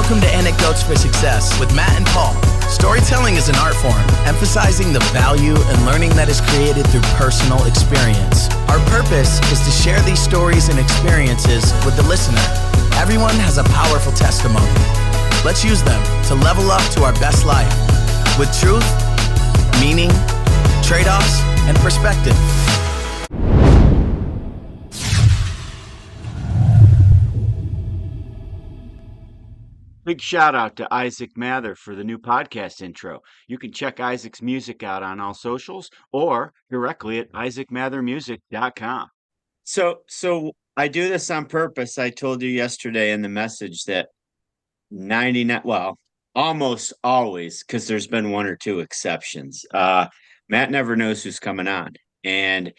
Welcome to Anecdotes for Success with Matt and Paul. Storytelling is an art form, emphasizing the value and learning that is created through personal experience. Our purpose is to share these stories and experiences with the listener. Everyone has a powerful testimony. Let's use them to level up to our best life with truth, meaning, trade-offs, and perspective. Big shout out to Isaac Mather for the new podcast intro. You can check Isaac's music out on all socials or directly at isaacmathermusic.com. So I do this on purpose. I told you yesterday in the message that 99, well, almost always, because there's been one or two exceptions. Matt never knows who's coming on. And,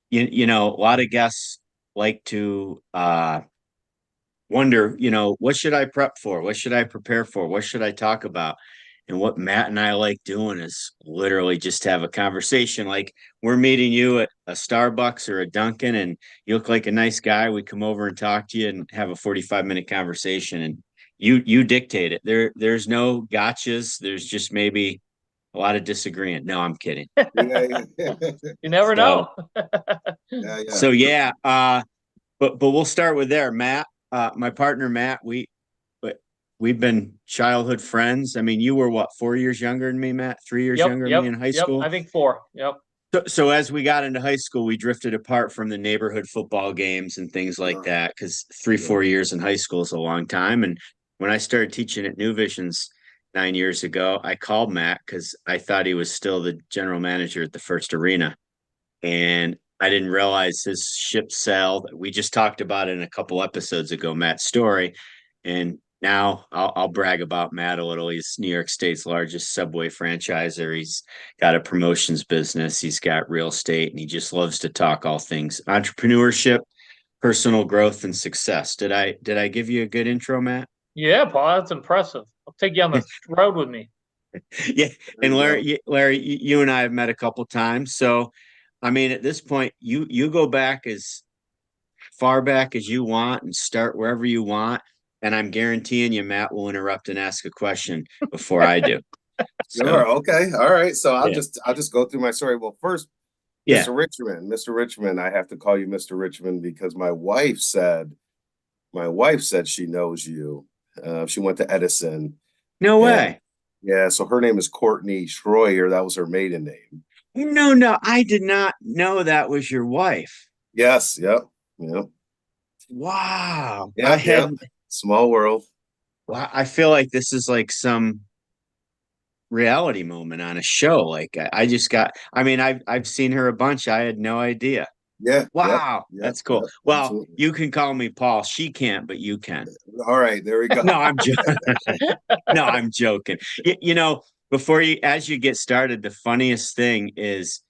you know, a lot of guests like to wonder, what should I prep for? What should I prepare for? What should I talk about? And what Matt and I like doing is literally just have a conversation. Like we're meeting you at a Starbucks or a Dunkin', and you look like a nice guy. We come over and talk to you and have a 45-minute conversation, and you dictate it. There's no gotchas. There's just maybe a lot of disagreeing. No, I'm kidding. Yeah. You never know. Yeah. So yeah, but we'll start with there, Matt. My partner, Matt, we've been childhood friends. I mean, you were what, 4 years younger than me, Matt? 3 years younger than me in high school? I think 4. Yep. So as we got into high school, we drifted apart from the neighborhood football games and things like that, because 4 years in high school is a long time. And when I started teaching at New Visions 9 years ago, I called Matt because I thought he was still the general manager at the First Arena. And I didn't realize his ship sailed. We just talked about it in a couple episodes ago, Matt's story. And now I'll brag about Matt a little. He's New York State's largest Subway franchisor. He's got a promotions business. He's got real estate, and he just loves to talk all things entrepreneurship, personal growth, and success. Did I give you a good intro, Matt? Yeah, Paul, that's impressive. I'll take you on the road with me. Yeah. And Larry, you and I have met a couple times. So I mean, at this point, you go back as far back as you want and start wherever you want. And I'm guaranteeing you, Matt will interrupt and ask a question before I do. Sure. Okay. All right. So I'll just go through my story. Well, first, Mr. Richmond, I have to call you Mr. Richmond because my wife said she knows you. She went to Edison. No way. Yeah. So her name is Courtney Schroyer. That was her maiden name. No, I did not know that was your wife. Yes. Yep. Wow. Yeah. Small world. Wow. I feel like this is like some reality moment on a show. Like I've seen her a bunch. I had no idea. Yeah. Wow. Yeah, that's cool. Well, absolutely. You can call me Paul. She can't, but you can. All right. There we go. No, I'm joking. No, I'm joking. As you get started, the funniest thing is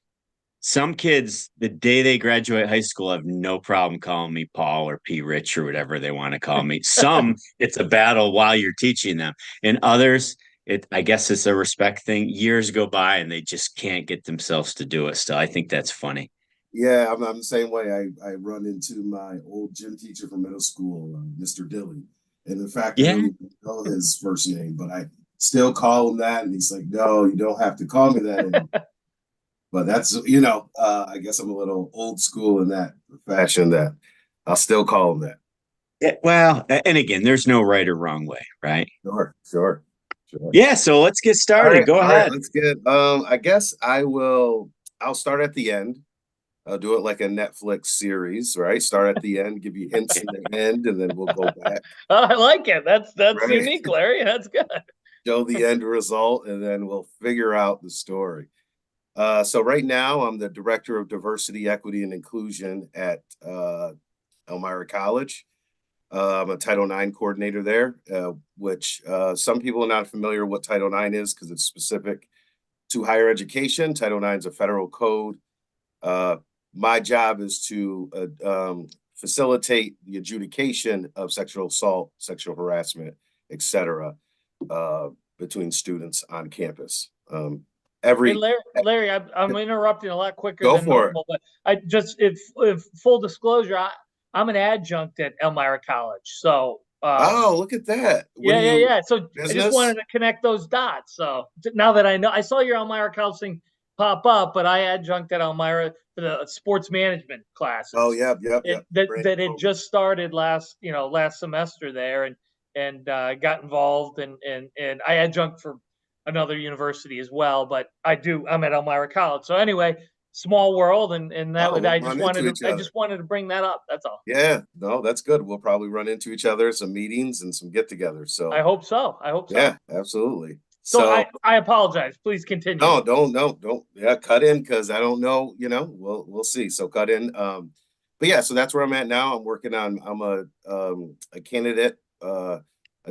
some kids, the day they graduate high school, have no problem calling me Paul or P. Rich or whatever they want to call me. Some, it's a battle while you're teaching them. And others, I guess it's a respect thing. Years go by and they just can't get themselves to do it still. I think that's funny. Yeah, I'm the same way. I run into my old gym teacher from middle school, Mr. Dilly. And in fact, I don't even know his first name, but I still call him that, and he's like, "No, you don't have to call me that anymore." But that's I guess I'm a little old school in that fashion that I'll still call him that. Yeah, well, and again, there's no right or wrong way, right? Sure. Yeah, so let's get started. Go ahead. Right, let's get. I guess I'll start at the end. I'll do it like a Netflix series, right? Start at the end, give you hints in the end, and then we'll go back. I like it. That's Right. unique, Larry. That's good. Show the end result, and then we'll figure out the story. So right now, I'm the Director of Diversity, Equity, and Inclusion at Elmira College. I'm a Title IX coordinator there, which some people are not familiar what Title IX is because it's specific to higher education. Title IX is a federal code. My job is to facilitate the adjudication of sexual assault, sexual harassment, etc., between students on campus. Hey, Larry, I'm interrupting a lot quicker Go than for normal, but I just, if full disclosure, I'm an adjunct at Elmira College. So Oh, look at that. What Yeah, are yeah, you, yeah. So I just business? wanted to connect those dots. So now that I know, I saw your Elmira counseling pop up, but I adjunct at Elmira for the sports management Oh, classes. yep, yep, It yep. that Great. that it just started last semester there, and got involved, and I adjunct for another university as well. But I'm at Elmira College. So anyway, small world, and that Oh, was we'll run into each I other. just wanted to bring that up. That's all. Yeah, no, that's good. We'll probably run into each other, some meetings and some get-togethers. I So, hope so. I hope so. yeah, absolutely. So So, I apologize. Please continue. no, don't. Yeah, cut in because I don't know. We'll see. So cut in. But yeah, so that's where I'm at now. I'm working on. I'm a candidate, a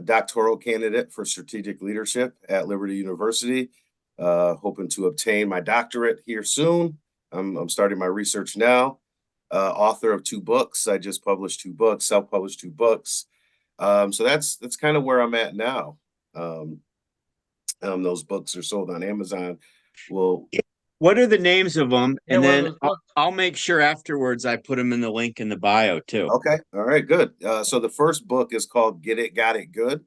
doctoral candidate for strategic leadership at Liberty University. Hoping to obtain my doctorate here soon. I'm starting my research now. Author of 2 books. I just published 2 books, self-published 2 books. So that's kind of where I'm at now. Um, those books are sold on Amazon. Well, What are the names of them? Yeah, And what are then those books? I'll make sure afterwards I put them in the link in the bio too. okay, all right, good. So the first book is called Get It, Got It, Good,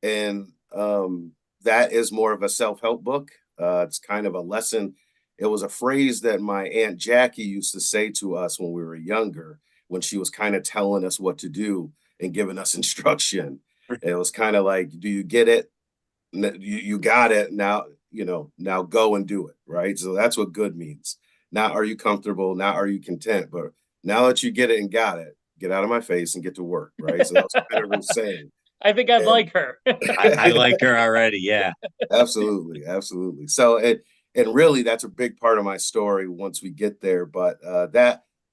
and that is more of a self-help book. It's kind of a lesson. It was a phrase that my Aunt Jackie used to say to us when we were younger, when she was kind of telling us what to do and giving us instruction. It was kind of like, do you get it? You got it now. Now go and do it, right? So that's what good means. Not are you comfortable, not are you content, but now that you get it and got it, get out of my face and get to work, right? So that's kind of what saying. I think I'd And like her. I like her already. Yeah. absolutely, absolutely. So and really that's a big part of my story once we get there. But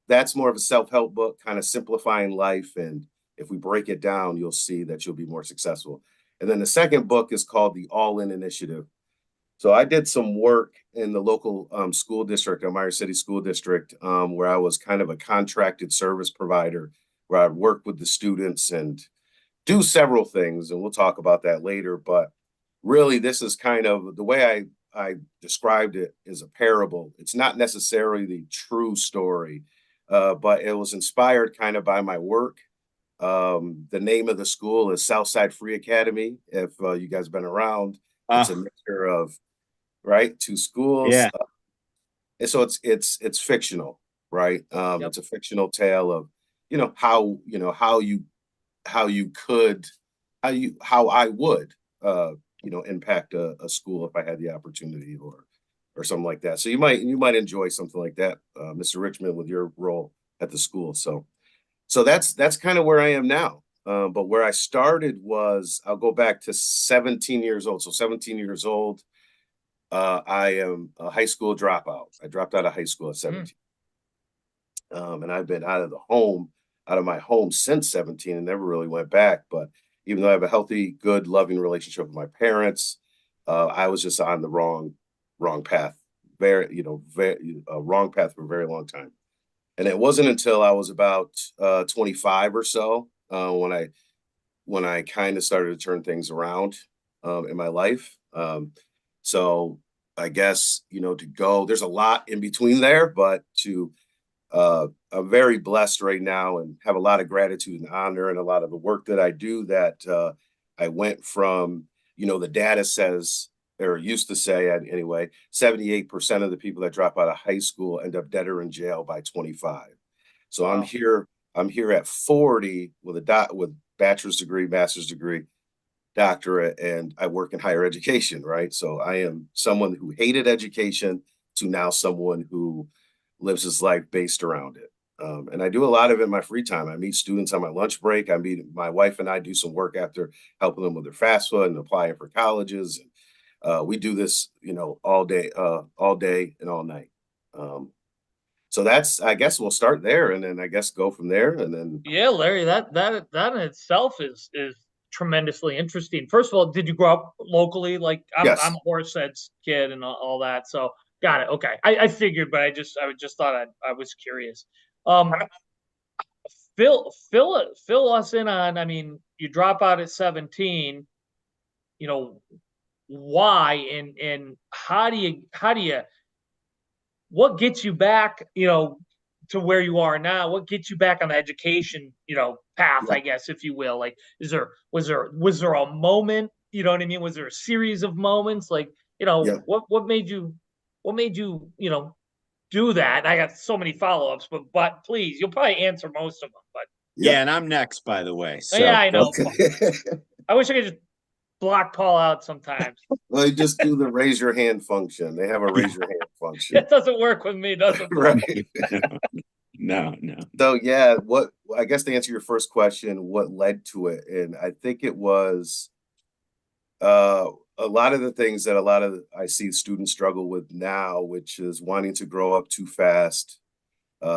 that's more of a self-help book, kind of simplifying life. And if we break it down, you'll see that you'll be more successful. And then the second book is called The All In Initiative. So I did some work in the local school district, Elmira City School District, where I was kind of a contracted service provider, where I'd work with the students and do several things, and we'll talk about that later. But really, this is kind of the way I described it is a parable. It's not necessarily the true story, but it was inspired kind of by my work. The name of the school is Southside Free Academy. If you guys have been around, it's a mixture of right 2 schools, Yeah. and so it's fictional, right? Yep. It's a fictional tale of how you could how I would impact a school if I had the opportunity or something like that. So you might enjoy something like that, Mr. Richmond, with your role at the school. So that's kind of where I am now. But where I started was I'll go back to 17 years old. So 17 years old, I am a high school dropout. I dropped out of high school at 17. And I've been out of my home since 17 and never really went back. But even though I have a healthy, good, loving relationship with my parents, I was just on the wrong path, wrong path for a very long time. And it wasn't until I was about 25 or so when I kind of started to turn things around in my life. So I guess to go, there's a lot in between there, but I'm very blessed right now and have a lot of gratitude and honor and a lot of the work that I do that I went from, the data says, or used to say anyway, 78% of the people that drop out of high school end up dead or in jail by 25. So Wow. I'm here at 40 with with bachelor's degree, master's degree, doctorate, and I work in higher education, right? So I am someone who hated education to now someone who lives his life based around it. And I do a lot of it in my free time. I meet students on my lunch break. My wife and I do some work after helping them with their FAFSA and applying for colleges. And we do this, all day and all night. So I guess we'll start there and then I guess go from there. And then, Yeah, Larry, that in itself is tremendously interesting. First of all, did you grow up locally? Like I'm yes, a Horseheads kid and all that, so got it. Okay, I figured, but I just thought I was curious. Um, fill us in on. I mean, you drop out at 17. You know why and how do you what gets you back? to where you are now? What gets you back on the education, path, Yeah. I guess, if you will? Like, was there a moment, you know what I mean? Was there a series of moments? Like, Yeah. what made you, do that? I got so many follow-ups, but please, you'll probably answer most of them. But Yeah. Yeah, and I'm next, by the way. yeah, So I know. Okay. I wish I could just block Paul out sometimes. Well, you just do the raise your hand function. They have a raise your hand function. It doesn't work with me, does it, Paul? Right. no. So yeah, what I guess to answer your first question, what led to it? And I think it was uh a lot of the things that I see students struggle with now, which is wanting to grow up too fast,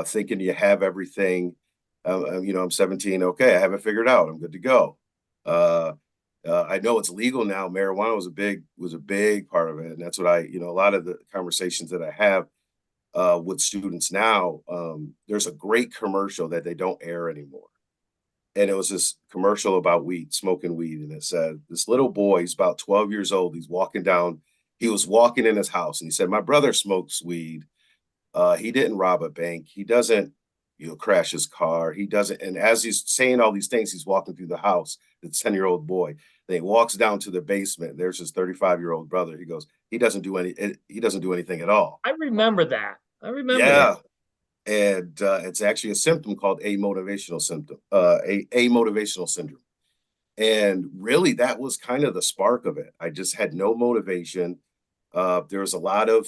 thinking you have everything. I'm 17. Okay, I have it figured out. I'm good to go. Uh, I know it's legal now. Marijuana was a big part of it, and that's what a lot of the conversations that I have with students now. There's a great commercial that they don't air anymore, and it was this commercial about weed, smoking weed, and it said this little boy, he's about 12 years old. He was walking in his house, and he said, "My brother smokes weed. He didn't rob a bank. He doesn't, crash his car. He doesn't." And as he's saying all these things, he's walking through the house. The 10-year-old boy. Then he walks down to the basement. There's his 35-year-old brother. He goes, he doesn't do anything at all. I remember that. I remember Yeah. that. And it's actually a symptom called amotivational symptom, amotivational syndrome. And really, that was kind of the spark of it. I just had no motivation. There was a lot of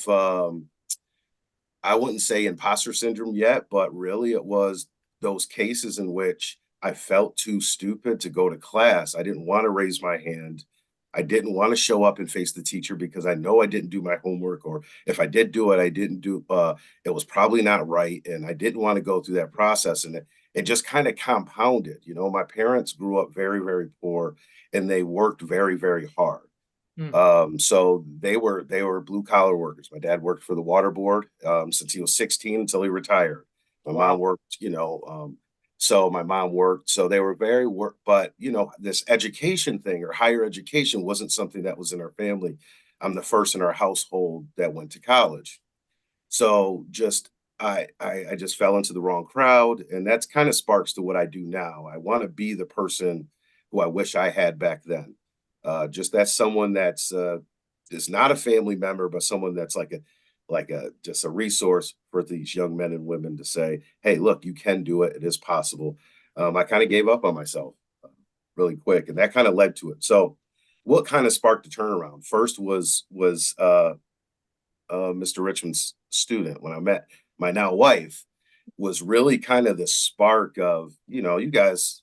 I wouldn't say imposter syndrome yet, but really it was those cases in which I felt too stupid to go to class. I didn't want to raise my hand. I didn't want to show up and face the teacher because I know I didn't do my homework, or if I did do it, I didn't do it was probably not right. And I didn't want to go through that process. And it just kind of compounded. My parents grew up very, very poor, and they worked very, very hard. Hmm. So they were blue collar workers. My dad worked for the water board since he was 16 until he retired. My Wow. mom worked, so my mom worked. So they were very work, but this education thing or higher education wasn't something that was in our family. I'm the first in our household that went to college. So just I just fell into the wrong crowd, and that's kind of sparks to what I do now. I want to be the person who I wish I had back then. Just that's someone that's is not a family member, but someone that's like a just a resource for these young men and women to say, "Hey, look, you can do it. It is possible." I kind of gave up on myself really quick, and that kind of led to it. So, what kind of sparked the turnaround? First was Mr. Richmond's student when I met my now wife, was really kind of the spark of, you guys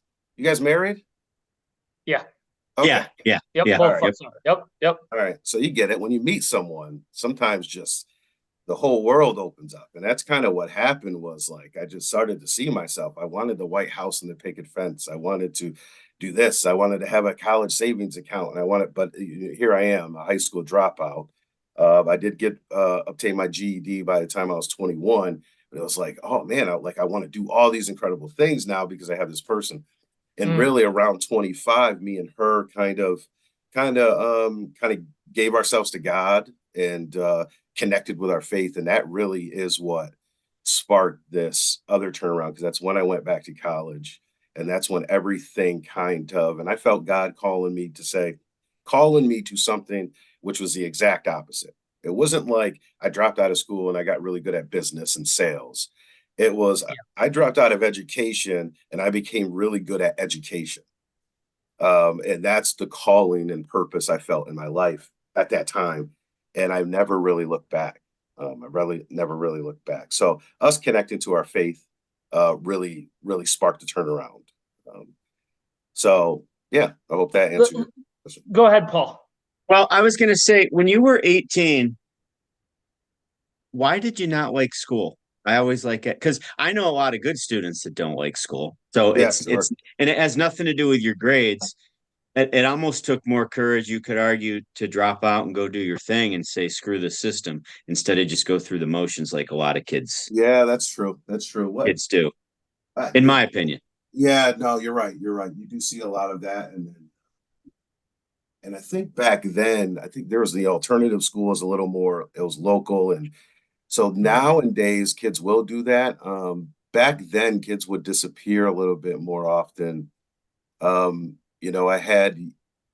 married? Yeah. Okay. Yeah. Yep. Yeah. Both All of right. us are. Yep. Yep. All right. So you get it. When you meet someone, sometimes just the whole world opens up. And that's kind of what happened was like I just started to see myself. I wanted the White House and the picket fence. I wanted to do this. I wanted to have a college savings account. And but here I am, a high school dropout. I did obtain my GED by the time I was 21, but it was like, oh man, I want to do all these incredible things now because I have this person. And Mm. really around 25, me and her kind of gave ourselves to God and connected with our faith. And that really is what sparked this other turnaround, because that's when I went back to college. And that's when everything and I felt God calling me to something which was the exact opposite. It wasn't like I dropped out of school and I got really good at business and sales. It was Yeah. I dropped out of education and I became really good at education. And that's the calling and purpose I felt in my life at that time. And I've never really looked back. I really never really looked back. So us connecting to our faith really, really sparked a turnaround. Um, so yeah, I hope that answered your question. Go ahead, Paul. Well, I was going to say, when you were 18, why did you not like school? I always like it because I know a lot of good students that don't like school. So Yeah, it's sure. and it has nothing to do with your grades. It almost took more courage, you could argue, to drop out and go do your thing and say screw the system instead of just go through the motions like a lot of Yeah, that's true. That's true. kids do, Uh, in my opinion. yeah, no, you're right. You're right. You do see a lot of that, and I think back then, I think there was the alternative school was a little more. It was local, and So nowadays, kids will do that. Back then, kids would disappear a little bit more often. I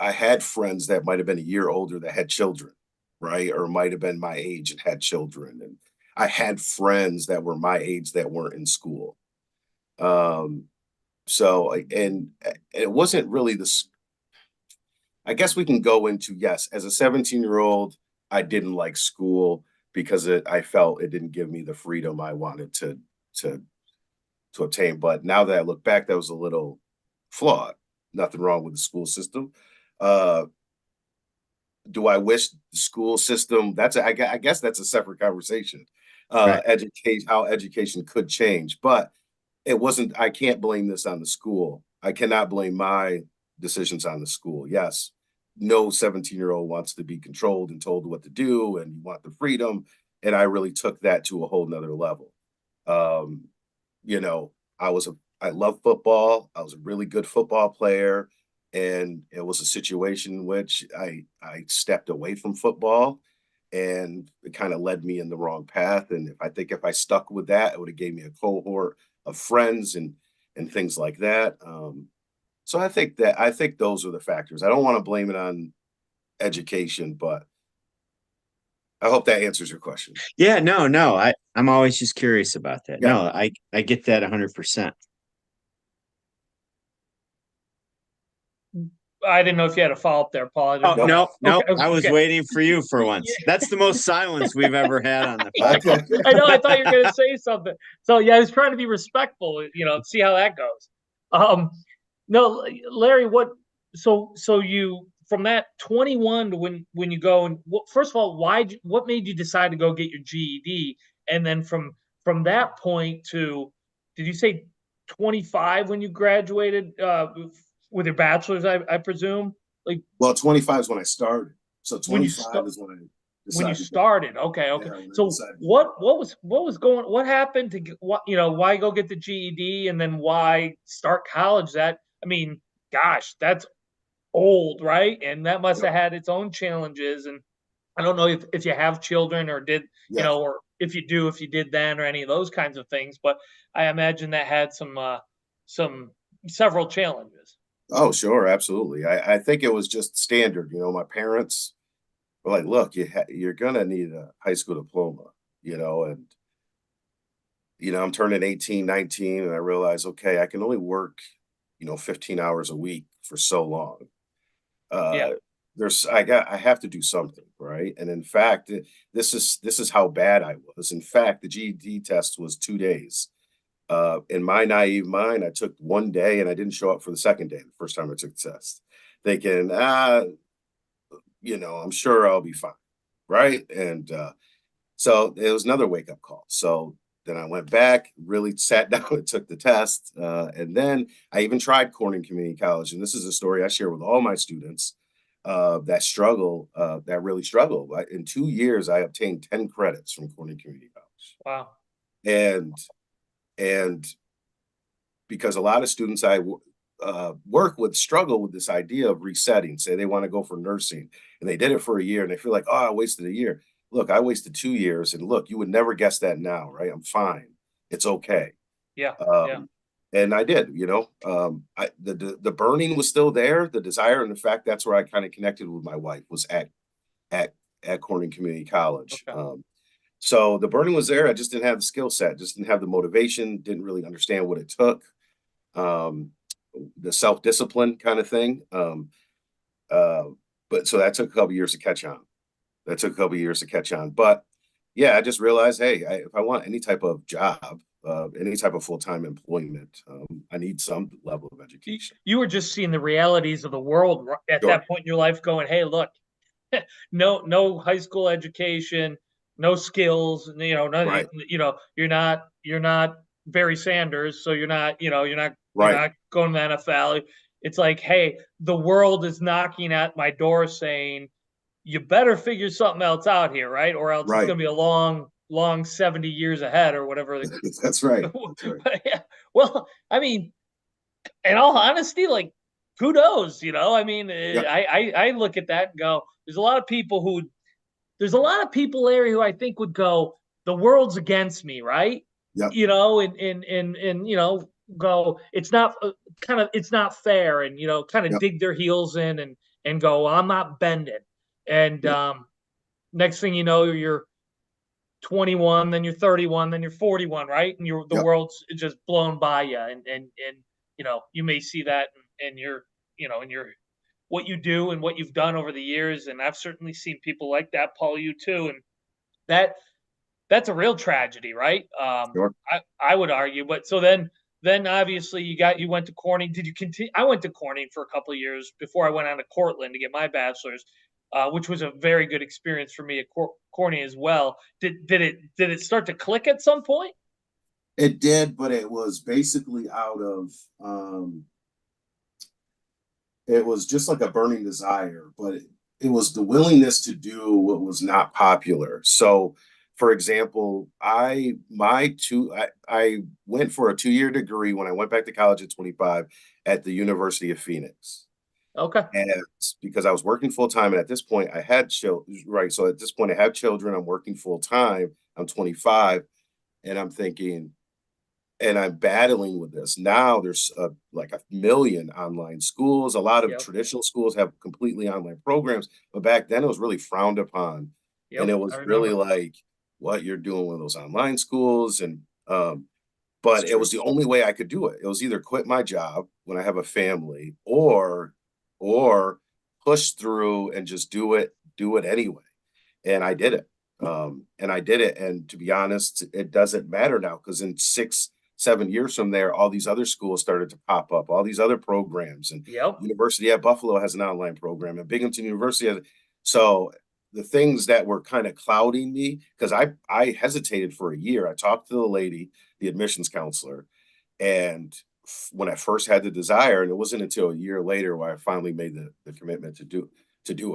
had friends that might have been a year older that had children, right? Or might have been my age and had children. And I had friends that were my age that weren't in school. Um, and it wasn't really this. I guess we can go into, yes, as a 17-year-old, I didn't like school because I felt it didn't give me the freedom I wanted to to obtain. But now that I look back, that was a little flawed. Nothing wrong with the school system. Uh, do I wish the school system? I guess that's a separate conversation. Right. Educate how education could change, but it wasn't. I can't blame this on the school. I cannot blame my decisions on the school. Yes, no 17-year-old wants to be controlled and told what to do, and you want the freedom. And I really took that to a whole nother level. Um, you know, I love football. I was a really good football player, and it was a situation in which I stepped away from football, and it kind of led me in the wrong path. And if I stuck with that, it would have gave me a cohort of friends and things like that. So I think those are the factors. I don't want to blame it on education, but I hope that answers your question. Yeah, no. I'm always just curious about that. Yeah. No, I get that 100%. I didn't know if you had a follow-up there, Paul. I Oh, didn't know. no. Okay, I was okay. waiting for you for once. That's the most silence we've ever had on the I podcast. know. I know. I thought you were going to say something. So yeah, I was trying to be respectful. See how that goes. No, Larry. So you from that 21 to when you go and first of all, what made you decide to go get your GED, and then from that point to, did you say 25 when you graduated with your bachelor's? I presume, like Well, 25 is when I started. So when you 25 is when I when you decided. started. Okay. Yeah, when I So decided. what happened to get what, why go get the GED and then why start college? I mean, gosh, that's old, right? And that must Yep. have had its own challenges. And I don't know if you have children or did, Yes. or if you do, if you did then or any of those kinds of things, but I imagine that had some several challenges. Oh, sure, absolutely. I think it was just standard. My parents were like, "Look, you're gonna need a high school diploma," and I'm turning 18, 19, and I realize, okay, I can only work, 15 hours a week for so long. Yeah. Uh, I have to do something, right? And in fact, this is how bad I was. In fact, the GED test was 2 days. In my naive mind, I took one day and I didn't show up for the second day, the first time I took the test, thinking, I'm sure I'll be fine. Right. And so it was another wake up call. So then I went back, really sat down and took the test. And then I even tried Corning Community College. And this is a story I share with all my students that really struggle. In 2 years, I obtained 10 credits from Corning Community College. Wow. And and because a lot of students I work with struggle with this idea of resetting. Say they want to go for nursing, and they did it for a year, and they feel like, oh, I wasted a year. Look, I wasted 2 years, and look, you would never guess that now, right? I'm fine. It's okay. Yeah. Yeah. And I did. The burning was still there, the desire, and the fact that's where I kind of connected with my wife was at at Corning Community College. Okay. So the burning was there. I just didn't have the skill set, just didn't have the motivation, didn't really understand what it took. Um, the self-discipline kind of thing. Uh, but so that took a couple years to catch on. But yeah, I just realized, hey, if I want any type of job, any type of full-time employment, I need some level of education. You were just seeing the realities of the world at Sure. that point in your life, going, "Hey, look, no high school education, no skills, nothing. Right. You're not Barry Sanders, so you're Right. not going to the NFL. It's like, hey, the world is knocking at my door saying, you better figure something else out here, right? Or else it's Right. going to be a long 70 years ahead or whatever." That's right. That's right. But yeah, well, I mean, in all honesty, like, kudos, I mean, Yeah. I look at that and go, there's a lot of people, Larry, who I think would go, the world's against me, right? Yep. You know, and you know, go, it's not kind of, it's not fair, and you know, kind of Yep. dig their heels in and go, well, I'm not bending. And Yep. next thing you know, you're 21, then you're 31, then you're 41, right? And the Yep. world's just blown by you, and you know, you may see that in your, you know, in your, what you do and what you've done over the years. And I've certainly seen people like that, Paul, you too, and that that's a real tragedy, right? Sure. I would argue. But so then obviously you went to Corning. Did you continue? I went to Corning for a couple of years before I went on to Cortland to get my bachelor's, which was a very good experience for me at Corning as well. Did it start to click at some point? It did, but it was basically it was just like a burning desire, but it was the willingness to do what was not popular. So, for example, I went for a 2-year degree when I went back to college at 25 at the University of Phoenix. Okay. And because I was working full time, and at this point I had children, right? So at this point I have children, I'm working full time, I'm 25, and I'm thinking, and I'm battling with this. Now there's like a million online schools. A lot of Yep. traditional schools have completely online programs, but back then it was really frowned upon. And Yep. it I was really remember. like what you're doing with those online schools. And but It's it true. was the only way I could do it. It was either quit my job when I have a family, or push through and just do it anyway. And I did it. And to be honest, it doesn't matter now, because in 6, 7 years from there, all these other schools started to pop up, all these other programs, and Yep. University at Buffalo has an online program, and Binghamton University has. So the things that were kind of clouding me, because I hesitated for a year. I talked to the lady, the admissions counselor, and when I first had the desire, and it wasn't until a year later where I finally made the commitment to do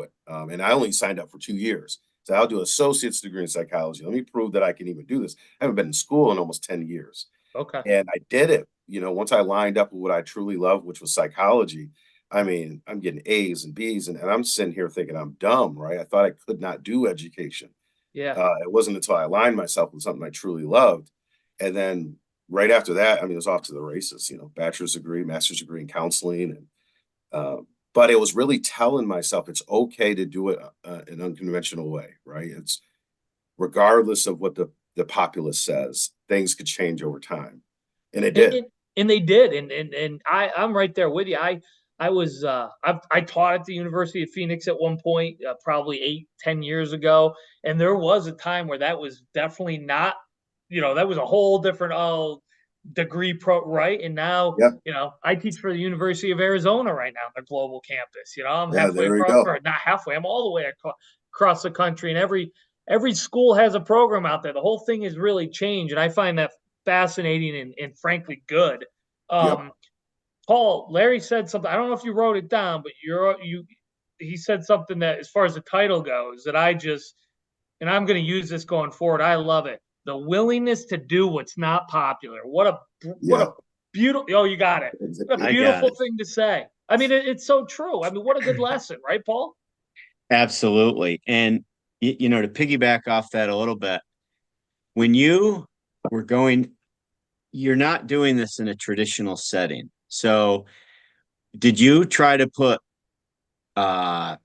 it. And I only signed up for 2 years. So I'll do an associate's degree in psychology. Let me prove that I can even do this. I haven't been in school in almost 10 years. Okay. And I did it. Once I lined up with what I truly love, which was psychology. I mean, I'm getting A's and B's, and I'm sitting here thinking I'm dumb, right? I thought I could not do education. Yeah. It wasn't until I aligned myself with something I truly loved. And then right after that, I mean, it was off to the races, bachelor's degree, master's degree in counseling. And, but it was really telling myself it's okay to do it an unconventional way, right? It's regardless of what the populace says, things could change over time. And it And, did. and, and they did, and I'm right there with you. I taught at the University of Phoenix at one point, probably 8, 10 years ago, and there was a time where that was definitely not, you know, that was a whole different degree pro, right? And now, Yeah. you know, I teach for the University of Arizona right now, their global campus. You know, I'm Yeah. halfway There you across, go. or not halfway, I'm all the way across the country, and every school has a program out there. The whole thing has really changed, and I find that fascinating and frankly good. Yep. Paul, Larry said something. I don't know if you wrote it down, but he said something that, as far as the title goes, that and I'm going to use this going forward. I love it. The willingness to do what's not popular. What Yeah. a beautiful. Oh, you got it. What a I got beautiful it. thing to say. I mean, it's so true. I mean, what a good lesson, right, Paul? Absolutely. And, to piggyback off that a little bit, when you were going, you're not doing this in a traditional setting. So, did you try to put uh,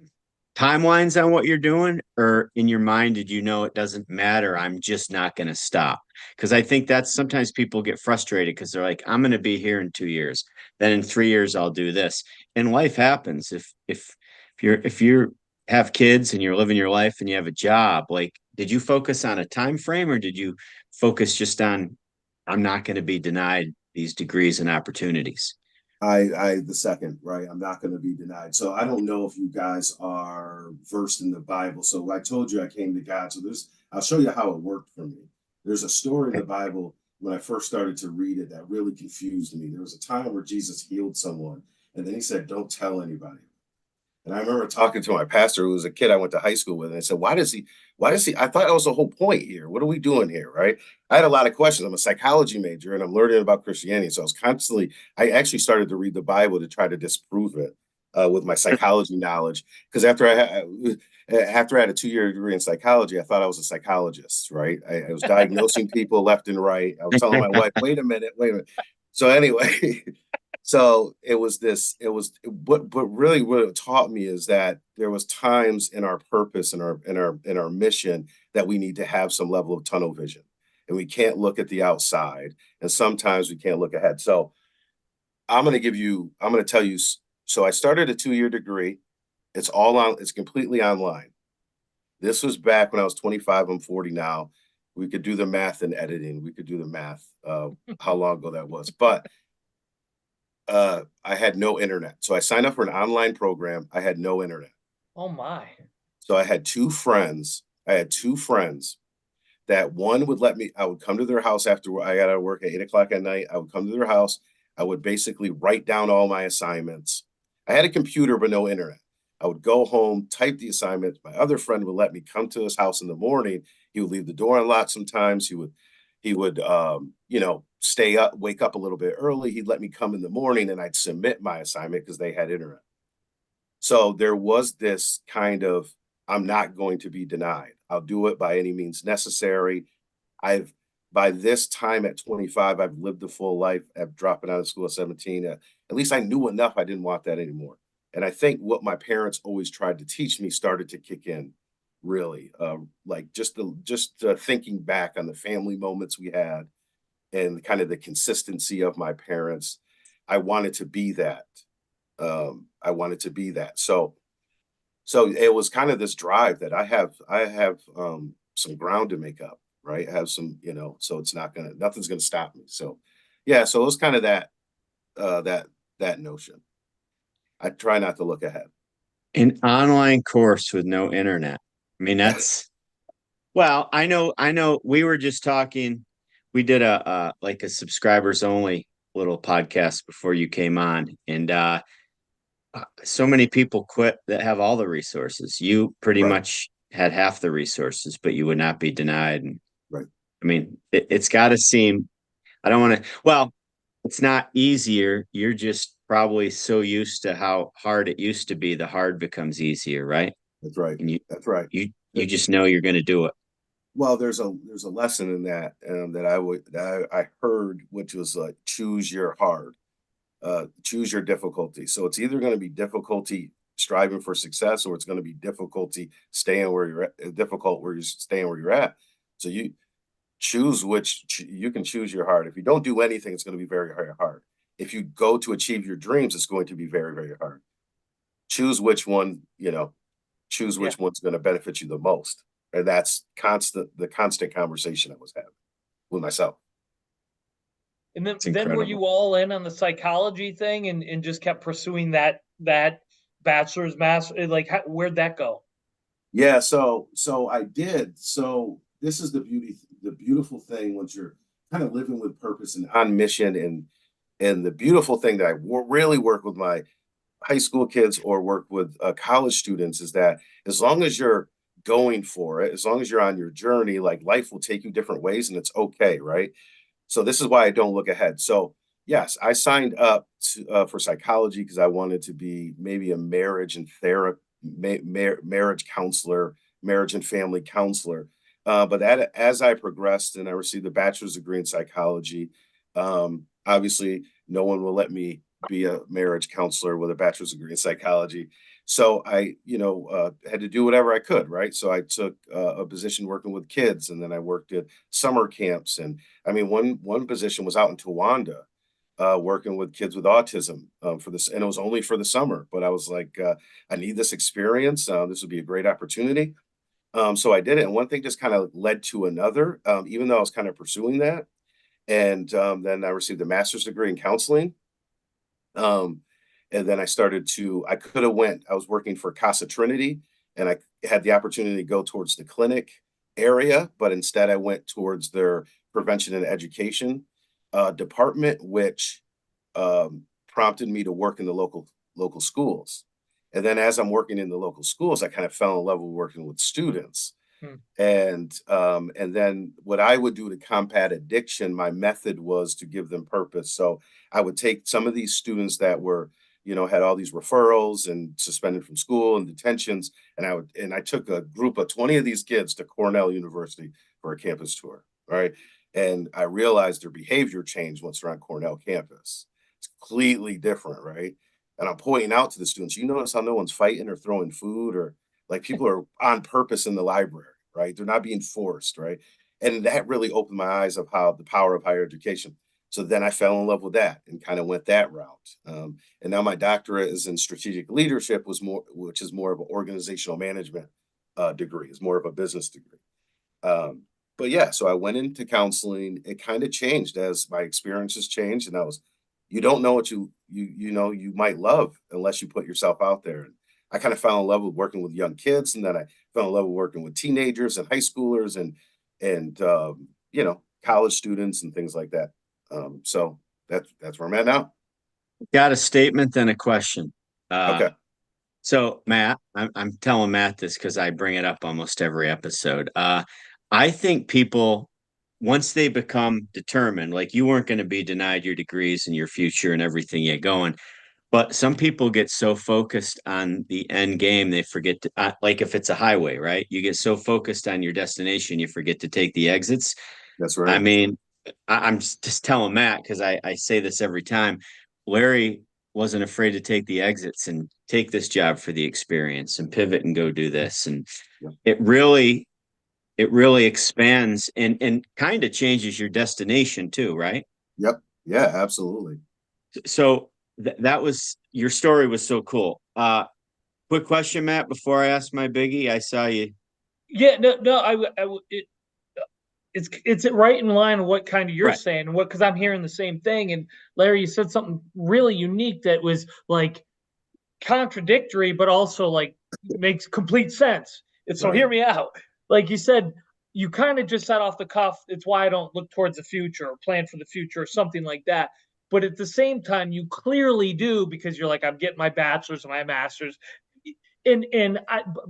timelines on what you're doing, or in your mind, did you know it doesn't matter? I'm just not going to stop? Because I think that's sometimes people get frustrated because they're like, I'm going to be here in 2 years, then in 3 years I'll do this, and life happens. If you have kids and you're living your life and you have a job, like, did you focus on a time frame, or did you focus just on, I'm not going to be denied these degrees and opportunities? The second, right? I'm not going to be denied. So I don't know if you guys are versed in the Bible. So I told you I came to God. So I'll show you how it worked for me. There's a story in the Bible when I first started to read it that really confused me. There was a time where Jesus healed someone, and then he said, "Don't tell anybody." And I remember talking to my pastor, who was a kid I went to high school with, and I said, why does he, I thought that was the whole point here. What are we doing here? Right. I had a lot of questions. I'm a psychology major and I'm learning about Christianity. So I actually started to read the Bible to try to disprove it. with my psychology knowledge. Because after I had a 2-year degree in psychology, I thought I was a psychologist, right? I was diagnosing people left and right. I was telling my wife, wait a minute. So anyway, so but really what it taught me is that there was times in our purpose and our mission that we need to have some level of tunnel vision, and we can't look at the outside, and sometimes we can't look ahead. So I'm going to tell you. So I started a 2-year degree. It's completely online. This was back when I was 25. I'm 40 now. We could do the math in editing. We could do the math, how long ago that was. But I had no internet. So I signed up for an online program. I had no internet. Oh my. So I had two friends. That one would let me, I would come to their house after I got out of work at 8 o'clock at night. I would come to their house. I would basically write down all my assignments. I had a computer, but no internet. I would go home, type the assignments. My other friend would let me come to his house in the morning. He would leave the door unlocked sometimes. He would stay up, wake up a little bit early. He'd let me come in the morning and I'd submit my assignment because they had internet. So there was this kind of, I'm not going to be denied. I'll do it by any means necessary. By this time at 25, I've lived a full life. I've dropped out of school at 17. At least I knew enough. I didn't want that anymore. And I think what my parents always tried to teach me started to kick in, really. Like just thinking back on the family moments we had and kind of the consistency of my parents. I wanted to be that. So it was kind of this drive that I have some ground to make up, right? I have some, so nothing's gonna stop me. So yeah, so it was kind of that notion. I try not to look ahead. An online course with no internet. I mean, well, I know we were just talking, we did like a subscribers only little podcast before you came on, and so many people quit that have all the resources. You pretty Right, much had half the resources, but you would not be denied. And right. I mean, it's got to seem, I don't want to, well, it's not easier. You're just probably so used to how hard it used to be. The hard becomes easier, right? That's right. And That's right. you just know you're going to do it. Well, there's a lesson in that that I heard, which was like choose your hard, choose your difficulty. So it's either going to be difficulty striving for success, or it's going to be difficulty staying where you're at, difficult where you're staying where you're at. So you choose you can choose your hard. If you don't do anything, it's going to be very, very hard. If you go to achieve your dreams, it's going to be very, very hard. Choose which one, choose Yeah. which one's going to benefit you the most. And that's the constant conversation I was having with myself. And then It's were you incredible. all in on the psychology thing and just kept pursuing that bachelor's master, like where'd that go? Yeah, so I did. So this is the beautiful thing once you're kind of living with purpose and on mission, and the beautiful thing that I really work with my high school kids or work with college students is that as long as you're going for it, as long as you're on your journey, like life will take you different ways, and it's okay, right? So this is why I don't look ahead. So yes, I signed up for psychology because I wanted to be maybe a marriage and therapy, marriage counselor, marriage and family counselor. As I progressed and I received a bachelor's degree in psychology, obviously no one will let me be a marriage counselor with a bachelor's degree in psychology. So I, had to do whatever I could, right? So I took a position working with kids, and then I worked at summer camps. And I mean, one position was out in Towanda, working with kids with autism for this, and it was only for the summer. But I was like, I need this experience. This would be a great opportunity. So I did it, and one thing just kind of led to another. Even though I was kind of pursuing that, and then I received a master's degree in counseling. Um, and then I could have went, I was working for Casa Trinity, and I had the opportunity to go towards the clinic area, but instead I went towards their prevention and education department, which prompted me to work in the local schools. And then as I'm working in the local schools, I kind of fell in love with working with students. Hmm. And then what I would do to combat addiction, my method was to give them purpose. So I would take some of these students that were had all these referrals and suspended from school and detentions. And I took a group of 20 of these kids to Cornell University for a campus tour. Right. And I realized their behavior changed once they're on Cornell campus. It's completely different. Right. And I'm pointing out to the students, you notice how no one's fighting or throwing food, or like people are on purpose in the library. Right. They're not being forced. Right. And that really opened my eyes of how the power of higher education. So then I fell in love with that and kind of went that route. And now my doctorate is in strategic leadership, which is more of an organizational management degree, is more of a business degree. But yeah, so I went into counseling. It kind of changed as my experiences changed, and you don't know what you might love unless you put yourself out there. And I kind of fell in love with working with young kids, and then I fell in love with working with teenagers and high schoolers and college students and things like that. So that's where I'm at now. Got a statement, then a question. Okay. So Matt, I'm telling Matt this because I bring it up almost every episode. I think people, once they become determined, like you weren't going to be denied your degrees and your future and everything you're going, but some people get so focused on the end game, they forget to, like if it's a highway, right? You get so focused on your destination, you forget to take the exits. That's I right. mean, I'm just telling Matt because I say this every time. Larry wasn't afraid to take the exits and take this job for the experience and pivot and go do this. And Yep. it really expands and kind of changes your destination too, right? Yep. Yeah, absolutely. So that was your story was so cool. Quick question, Matt, before I ask my biggie. I saw you. Yeah, no, it's right in line with what kind of you're Right. saying, because I'm hearing the same thing. And Larry, you said something really unique that was like contradictory, but also like makes complete sense. And so Right. hear me out. Like you said, you kind of just said off the cuff, it's why I don't look towards the future or plan for the future or something like that. But at the same time, you clearly do, because you're like, I'm getting my bachelor's and my master's. And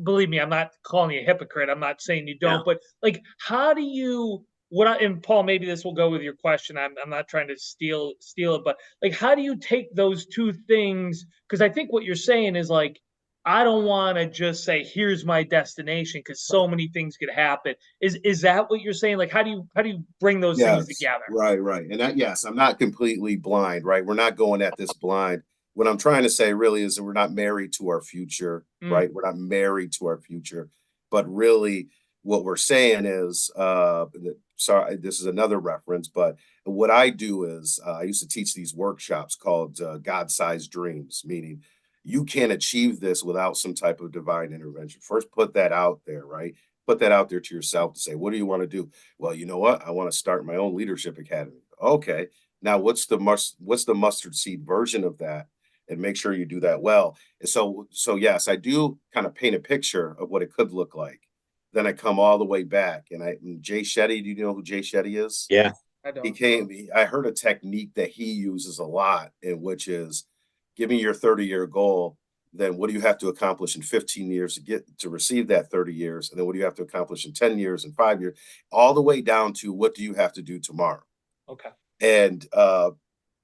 believe me, I'm not calling you a hypocrite. I'm not saying you don't, Yeah. but like, how do you, and Paul, maybe this will go with your question. I'm not trying to steal it, but like, how do you take those two things? Because I think what you're saying is like, I don't want to just say, here's my destination, because so many things could happen. Is that what you're saying? Like, how do you bring those things Yes. together? Right. And yes, I'm not completely blind, right? We're not going at this blind. What I'm trying to say really is that we're not married to our future, right? We're not married to our future, but really what we're saying is, sorry, this is another reference, but what I do is I used to teach these workshops called God-sized dreams, meaning you can't achieve this without some type of divine intervention. First, put that out there, right? Put that out there to yourself to say, what do you want to do? Well, you know what? I want to start my own leadership academy. Okay. Now, what's the mustard seed version of that? And make sure you do that well. And so yes, I do kind of paint a picture of what it could look like. Then I come all the way back, and Jay Shetty. Do you know who Jay Shetty is? Yeah. I don't. I heard a technique that he uses a lot, in which is, give me your 30-year goal. Then what do you have to accomplish in 15 years to receive that 30 years? And then what do you have to accomplish in 10 years and 5 years, all the way down to what do you have to do tomorrow? Okay. And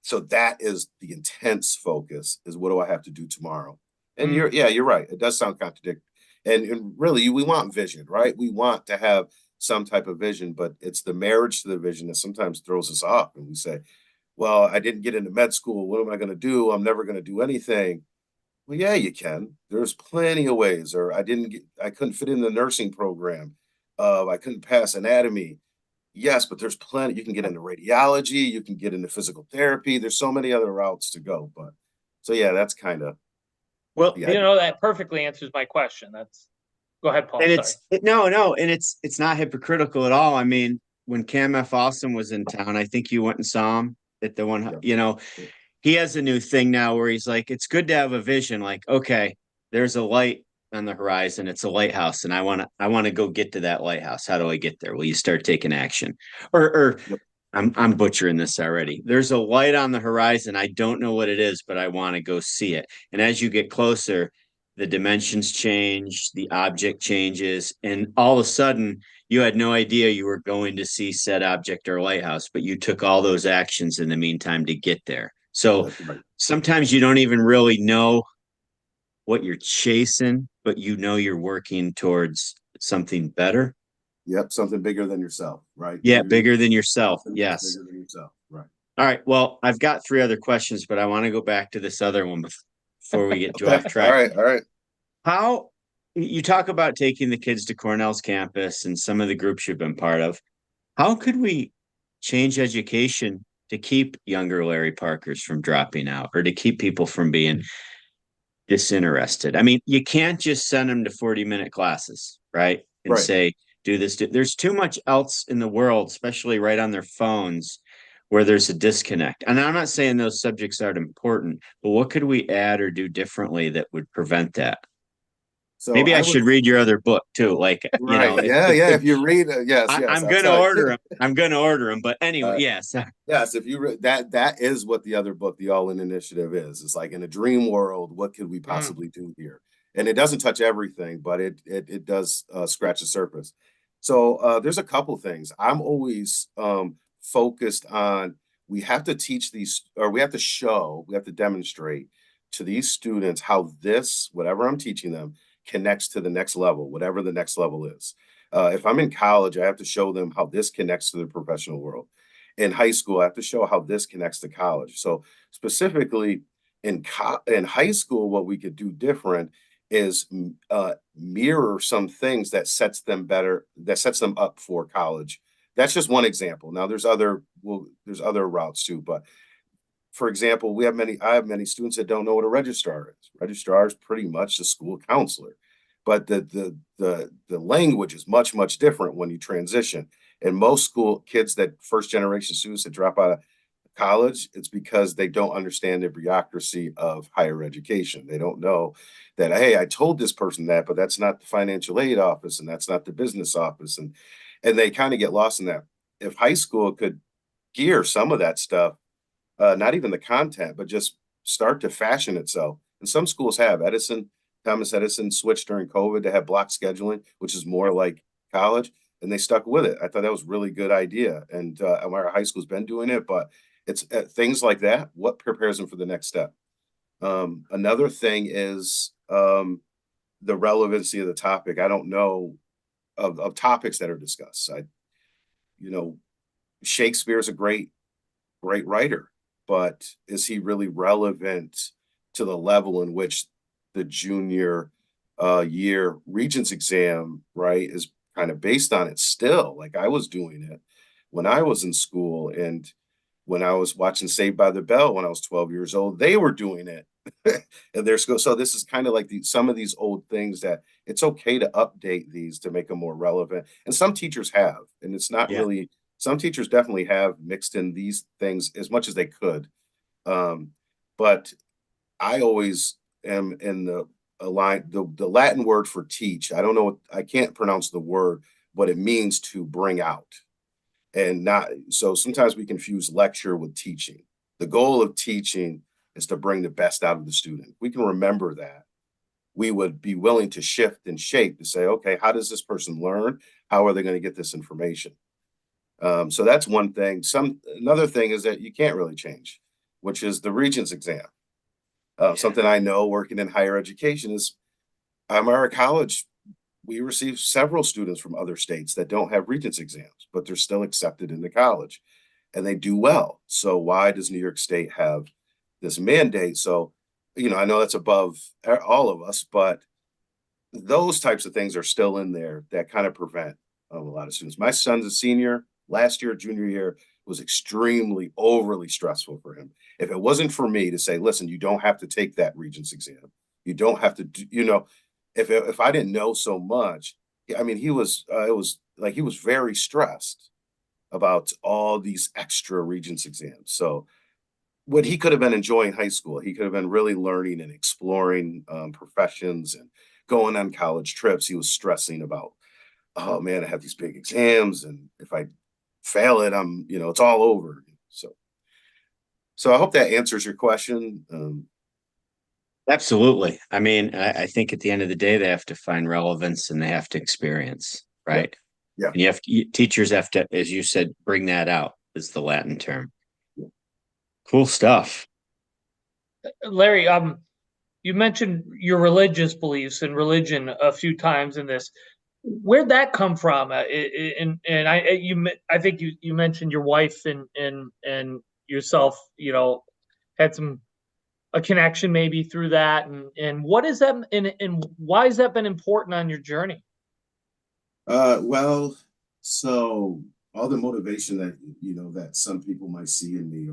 so that is the intense focus, is what do I have to do tomorrow? And you're right. It does sound contradictory. And really, we want vision, right? We want to have some type of vision, but it's the marriage to the vision that sometimes throws us off. And we say, well, I didn't get into med school. What am I going to do? I'm never going to do anything. Well, yeah, you can. There's plenty of ways. Or I couldn't fit in the nursing program. I couldn't pass anatomy. Yes, but there's plenty. You can get into radiology. You can get into physical therapy. There's so many other routes to go. But so yeah, that's kind of Well, the idea. That perfectly answers my question. Go ahead, Paul. and Sorry. no, and it's not hypocritical at all. I mean, when Cam F. Awesome was in town, I think you went and saw him at the one. Yeah. He has a new thing now where he's like, it's good to have a vision. Like, okay, there's a light on the horizon. It's a lighthouse, and I want to go get to that lighthouse. How do I get there? Well, you start taking action. Or Yep. I'm butchering this already. There's a light on the horizon. I don't know what it is, but I want to go see it. And as you get closer, the dimensions change, the object changes, and all of a sudden you had no idea you were going to see said object or lighthouse, but you took all those actions in the meantime to get there. So That's right. sometimes you don't even really know what you're chasing, but you're working towards something better. Yep, something bigger than yourself, right? Yeah, bigger than yourself. Something that's Yes. bigger than yourself, right? All right. Well, I've got 3 other questions, but I want to go back to this other one before we get too Okay. off track. All right. How you talk about taking the kids to Cornell's campus and some of the groups you've been part of. How could we change education to keep younger Larry Parkers from dropping out or to keep people from being disinterested? I mean, you can't just send them to 40-minute classes, right? And Right. say, do this. There's too much else in the world, especially right on their phones, where there's a disconnect. And I'm not saying those subjects aren't important, but what could we add or do differently that would prevent that? So Maybe I I would, should read your other book too. Like, right. Yeah. Yeah. If you read, yes, yes. I'm I'll going to tell you. order them. I'm going to order them. But anyway, Uh, yes. Yes, if you read that, that is what the other book, The All In Initiative, is. It's like, in a dream world, what could we possibly do here? And it doesn't touch everything, but it does scratch the surface. So there's a couple things. I'm always focused on, we have to teach these, or we have to show, we have to demonstrate to these students how this, whatever I'm teaching them, connects to the next level, whatever the next level is. If I'm in college, I have to show them how this connects to the professional world. In high school, I have to show how this connects to college. So specifically in high school, what we could do different is mirror some things that sets them better, that sets them up for college. That's just one example. Now there's other routes too, but for example, I have many students that don't know what a registrar is. Registrar is pretty much the school counselor, but the language is much different when you transition. And most school kids, that first generation students that drop out of college, it's because they don't understand the bureaucracy of higher education. They don't know that, hey, I told this person that, but that's not the financial aid office and that's not the business office. And they kind of get lost in that. If high school could gear some of that stuff, not even the content, but just start to fashion itself. And some schools have. Thomas Edison switched during COVID to have block scheduling, which is more like college, and they stuck with it. I thought that was a really good idea. And our high school's been doing it, but it's things like that. What prepares them for the next step? Another thing is the relevancy of the topic. I don't know of topics that are discussed. You know, Shakespeare's a great writer, but is he really relevant to the level in which the junior year Regents exam, right, is kind of based on it still? Like, I was doing it when I was in school, and when I was watching Saved by the Bell when I was 12 years old, they were doing it. And there's so this is kind of like some of these old things that it's okay to update these to make them more relevant. And some teachers have, and it's not Yeah. really, some teachers definitely have mixed in these things as much as they could. But I always am in the Latin word for teach. I don't know, I can't pronounce the word, but it means to bring out. And not, so sometimes we confuse lecture with teaching. The goal of teaching is to bring the best out of the student. We can remember that. We would be willing to shift and shape to say, okay, how does this person learn? How are they going to get this information? So that's one thing. Another thing is that you can't really change, which is the Regents exam. Something I know working in higher education is our college, we receive several students from other states that don't have Regents exams, but they're still accepted into college and they do well. So why does New York State have this mandate? So, I know that's above all of us, but those types of things are still in there that kind of prevent a lot of students. My son's a senior. Last year, junior year, was extremely overly stressful for him. If it wasn't for me to say, listen, you don't have to take that Regents exam. You don't have to do, if I didn't know so much, I mean, it was like he was very stressed about all these extra Regents exams. So what he could have been enjoying high school, he could have been really learning and exploring professions and going on college trips. He was stressing about, oh man, I have these big exams, and if I fail it, it's all over. So I hope that answers your question. Absolutely. I mean, I think at the end of the day, they have to find relevance and they have to experience, right? Yeah. And teachers have to, as you said, bring that out, is the Latin term. Yeah. Cool stuff. Larry, you mentioned your religious beliefs and religion a few times in this. Where'd that come from? And I think you mentioned your wife and yourself, had some a connection maybe through that. And what is that and why has that been important on your journey? Well, so all the motivation that that some people might see in me,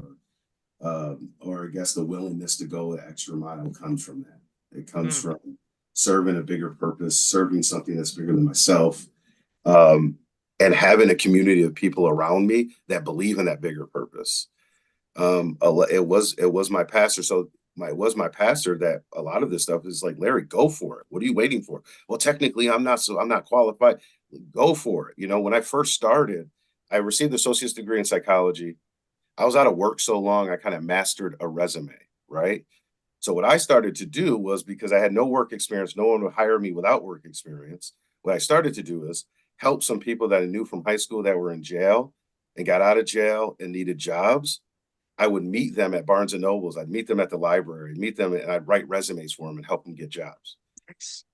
or I guess the willingness to go the extra mile comes from that. It comes Mm, from serving a bigger purpose, serving something that's bigger than myself, um, and having a community of people around me that believe in that bigger purpose. It was my pastor. So it was my pastor that a lot of this stuff is like, Larry, go for it. What are you waiting for? Well, technically, I'm not qualified. Go for it. When I first started, I received an associate's degree in psychology. I was out of work so long, I kind of mastered a resume, right? So what I started to do was, because I had no work experience, no one would hire me without work experience. What I started to do is help some people that I knew from high school that were in jail and got out of jail and needed jobs. I would meet them at Barnes and Nobles. I'd meet them at the library, meet them, and I'd write resumes for them and help them get jobs.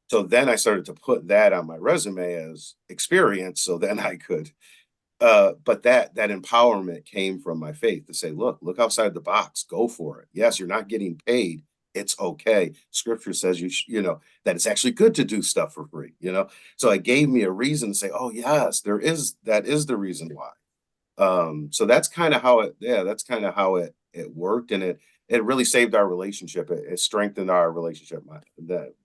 So then I started to put that on my resume as experience. So then I could, but that empowerment came from my faith to say, look outside the box, go for it. Yes, you're not getting paid. It's okay. Scripture says that it's actually good to do stuff for free. So it gave me a reason to say, oh yes, that is the reason why. So that's kind of how it worked, and it really saved our relationship. It strengthened our relationship. That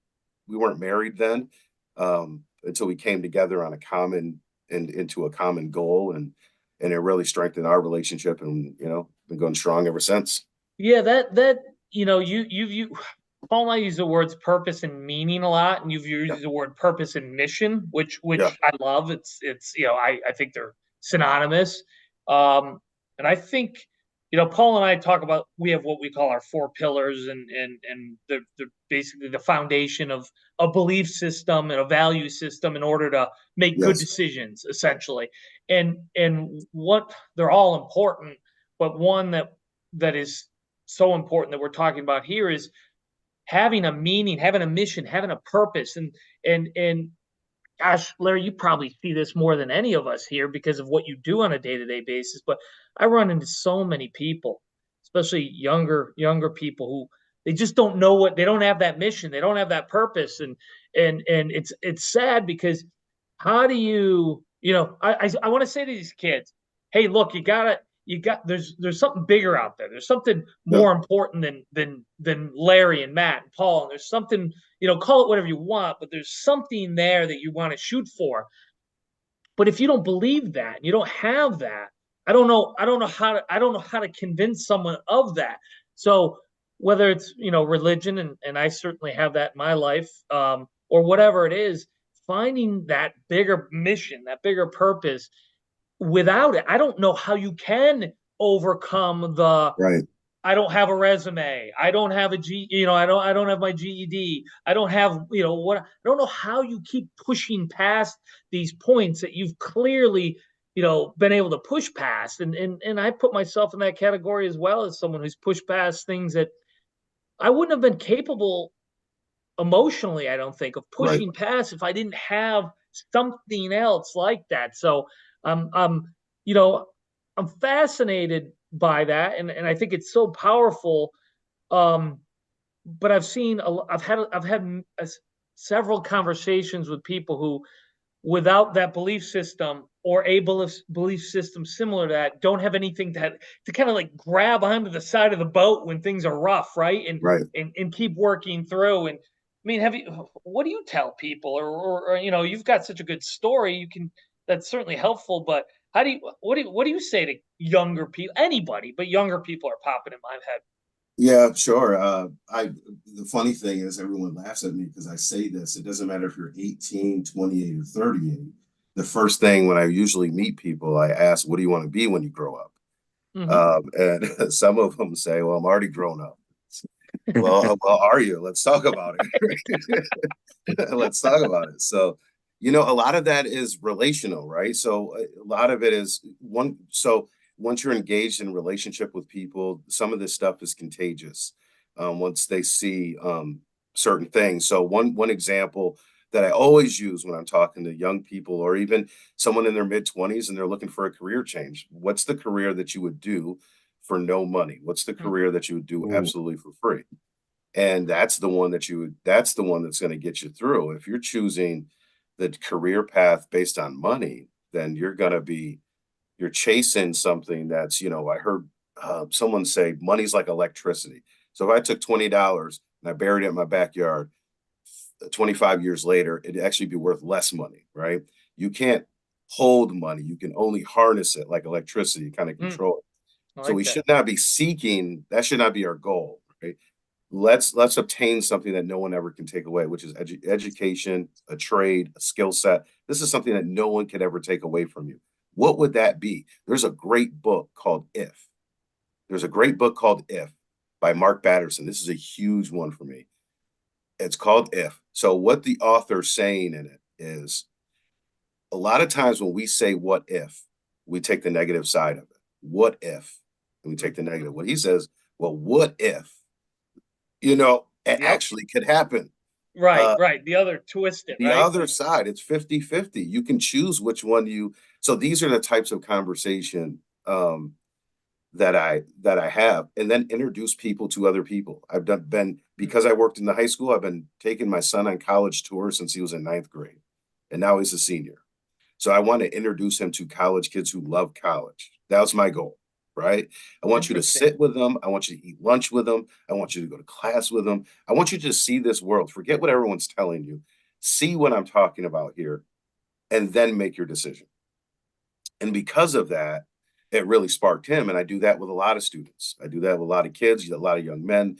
we weren't married then, until we came together on a common and into a common goal, and it really strengthened our relationship, and been going strong ever since. Yeah, that you Paul and I use the words purpose and meaning a lot, and you've Yeah, used the word purpose and mission, yeah, which I love. It's I think they're synonymous. Um, and I think Paul and I talk about we have what we call our four pillars, and they're basically the foundation of a belief system and a value system in order to make good yes, decisions, essentially. And what they're all important, but one that is so important that we're talking about here is having a meaning, having a mission, having a purpose. And gosh, Larry, you probably see this more than any of us here because of what you do on a day-to-day basis. But I run into so many people, especially younger people who they just don't know what they don't have that mission, they don't have that purpose, and it's sad because how do I want to say to these kids, hey, look, there's something bigger out there. There's something yeah, more important than Larry and Matt and Paul. And there's something, call it whatever you want, but there's something there that you want to shoot for. But if you don't believe that, you don't have that, I don't know how to convince someone of that. So whether it's, religion, and I certainly have that in my life, or whatever it is, finding that bigger mission, that bigger purpose, without it, I don't know how you can overcome the right, I don't have a resume. I don't have a G, I don't have my GED. I don't have, what I don't know how you keep pushing past these points that you've clearly, been able to push past. And I put myself in that category as well as someone who's pushed past things that I wouldn't have been capable emotionally, I don't think, of right. pushing past if I didn't have something else like that. So you know, I'm fascinated by that, and I think it's so powerful. Um, but I've had several conversations with people who, without that belief system or a belief system similar to that, don't have anything to kind of like grab onto the side of the boat when things are rough, right? Right. And keep working through. And I mean, what do you tell people? Or you've got such a good story, that's certainly helpful. But what do you say to younger people? Anybody, but younger people are popping in my head. Yeah, sure. The funny thing is everyone laughs at me because I say this. It doesn't matter if you're 18, 28, or 38. The first thing when I usually meet people, I ask, what do you want to be when you grow up? Hmm. And some of them say, well, I'm already grown up. Well, are you? Let's talk about it. Let's talk about it. So, a lot of that is relational, right? So a lot of it is so once you're engaged in relationship with people, some of this stuff is contagious. once they see certain things. So one example that I always use when I'm talking to young people, or even someone in their mid-20s and they're looking for a career change. What's the career that you would do for no money? What's the career that you would do Ooh. absolutely for free? And that's the one that's the one that's going to get you through. If you're choosing the career path based on money, then you're chasing something that's, I heard someone say money's like electricity. So if I took $20 and I buried it in my backyard, 25 years later, it'd actually be worth less money, right? You can't hold money. You can only harness it like electricity, kind of control it. I So like we that. should not be seeking, that should not be our goal, right? Let's obtain something that no one ever can take away, which is education, a trade, a skill set. This is something that no one could ever take away from you. What would that be? There's a great book called If. There's a great book called If by Mark Batterson. This is a huge one for me. It's called If. So what the author's saying in it is, a lot of times when we say what if, we take the negative side of it. What if? And we take the negative. What he says, well, what if, it Yep. actually could happen? Right. The other twisted, The right? other side, it's 50-50. You can choose which one so these are the types of conversation that I have, and then introduce people to other people. Because I worked in the high school, I've been taking my son on college tours since he was in ninth grade, and now he's a senior. So I want to introduce him to college kids who love college. That was my goal, right? I want you to Interesting. sit with them. I want you to eat lunch with them. I want you to go to class with them. I want you to see this world. Forget what everyone's telling you. See what I'm talking about here, and then make your decision. And because of that, it really sparked him. And I do that with a lot of students. I do that with a lot of kids, a lot of young men,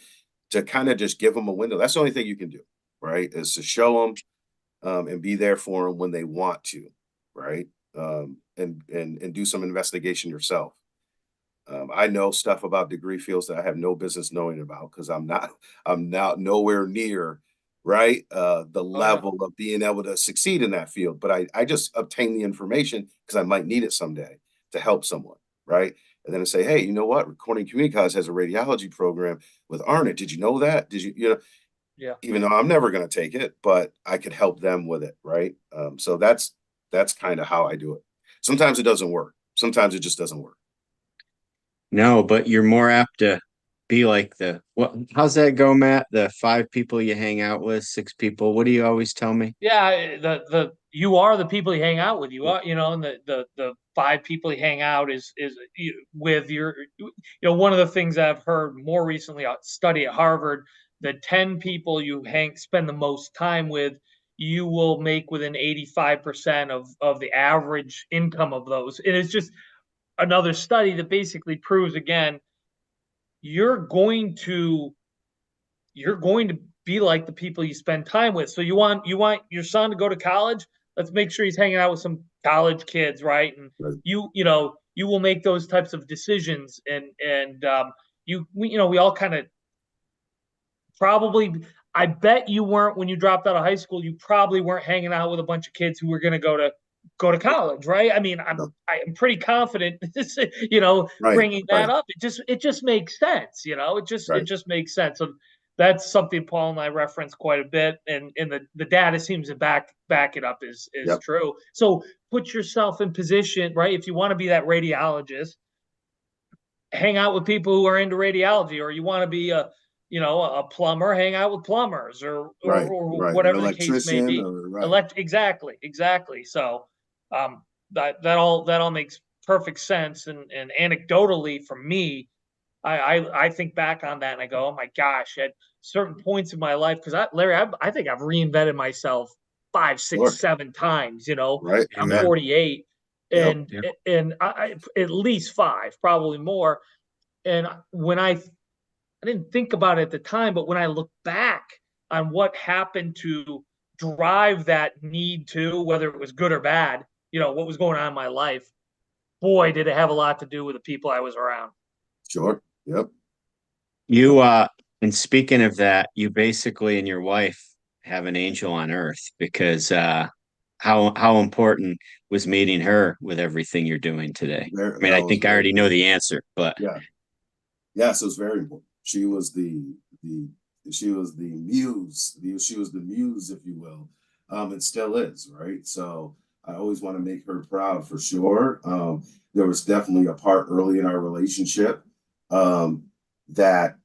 to kind of just give them a window. That's the only thing you can do, right? Is to show them and be there for them when they want to, right? And do some investigation yourself. I know stuff about degree fields that I have no business knowing about, because I'm not nowhere near, right, the Oh yeah. level of being able to succeed in that field. But I just obtain the information because I might need it someday to help someone, right? And then I say, hey, you know what? Corning Community College has a radiology program with Arnett. Did you know that? Did Yeah. even though I'm never going to take it, but I could help them with it, right? So that's kind of how I do it. Sometimes it doesn't work. Sometimes it just doesn't work. No, but you're more apt to be like how's that go, Matt? The 5 people you hang out with, 6 people. What do you always tell me? Yeah, the you are the people you hang out with. You are, and the 5 people you hang out is with your, one of the things I've heard more recently, study at Harvard, the 10 people you spend the most time with, you will make within 85% of the average income of those. And it's just another study that basically proves, again, you're going to you're going to be like the people you spend time with. So you want your son to go to college? Let's make sure he's hanging out with some college kids, right? And Right. you will make those types of decisions, and we all kind of probably. I bet you weren't, when you dropped out of high school. You probably weren't hanging out with a bunch of kids who were going to go to college, right? I mean, No. I'm pretty confident, Right. bringing Right. that up. It just makes sense, it Right. just makes sense. So that's something Paul and I reference quite a bit, and the data seems to back it up is Yep. true. So put yourself in position, right? If you want to be that radiologist, hang out with people who are into radiology, or you want to be a plumber, hang out with plumbers, Right. or Right. An whatever the case may electrician, be. or right. Exactly. So that all makes perfect sense. And anecdotally, for me, I think back on that and I go, oh my gosh, at certain points in my life, because Larry, I think I've reinvented myself five, six, Sure. 7 times. Right. I'm Amen. 48, Yep. and I at least five, probably more. And when I didn't think about it at the time, but when I look back on what happened to drive that need to, whether it was good or bad, what was going on in my life, boy, did it have a lot to do with the people I was around. Sure. Yep. You and speaking of that, you basically and your wife have an angel on earth, because how important was meeting her with everything you're doing today? Very, I mean, I that was think I very already know important. the answer, but Yeah. Yes, it was very important. She was the the muse. She was the muse, if you will, and still is, right? So I always want to make her proud for sure. There was definitely a part early in our relationship that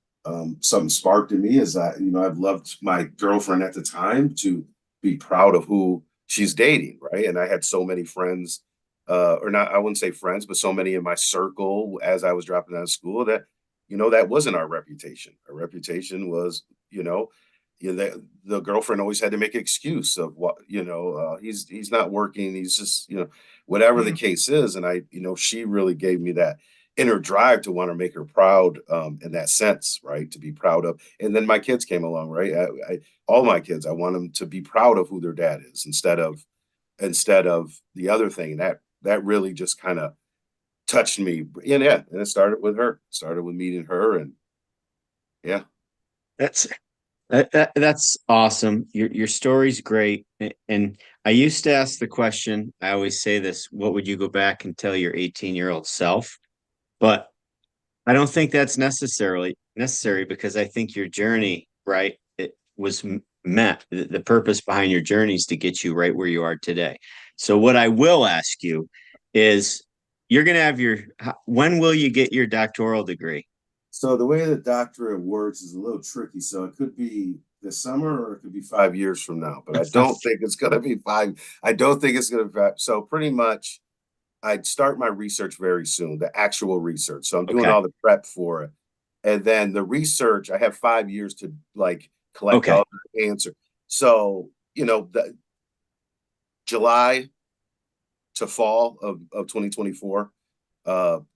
something sparked in me is that, I've loved my girlfriend at the time to be proud of who she's dating, right? And I had so many friends, or not, I wouldn't say friends, but so many in my circle as I was dropping out of school that, that wasn't our reputation. Our reputation was, the girlfriend always had to make an excuse of what, he's not working. He's just, whatever the case is. And I, she really gave me that inner drive to want to make her proud in that sense, right? To be proud of. And then my kids came along, right? All my kids, I want them to be proud of who their dad is instead of the other thing. That really just kind of touched me. And yeah, and it started with her. It started with meeting her, and yeah. That's awesome. Your story's great. And I used to ask the question, I always say this, what would you go back and tell your 18-year-old self? But I don't think that's necessary because I think your journey, right, it was met. The purpose behind your journey is to get you right where you are today. So what I will ask you is you're going to have when will you get your doctoral degree? So the way the doctorate works is a little tricky. So it could be this summer or it could be 5 years from now, but I don't think it's going to be five. I don't think it's going to be five. So pretty much I'd start my research very soon, the actual research. So I'm doing all the prep for it. And then the research, I have 5 years to collect all the answer. So, the July to fall of 2024,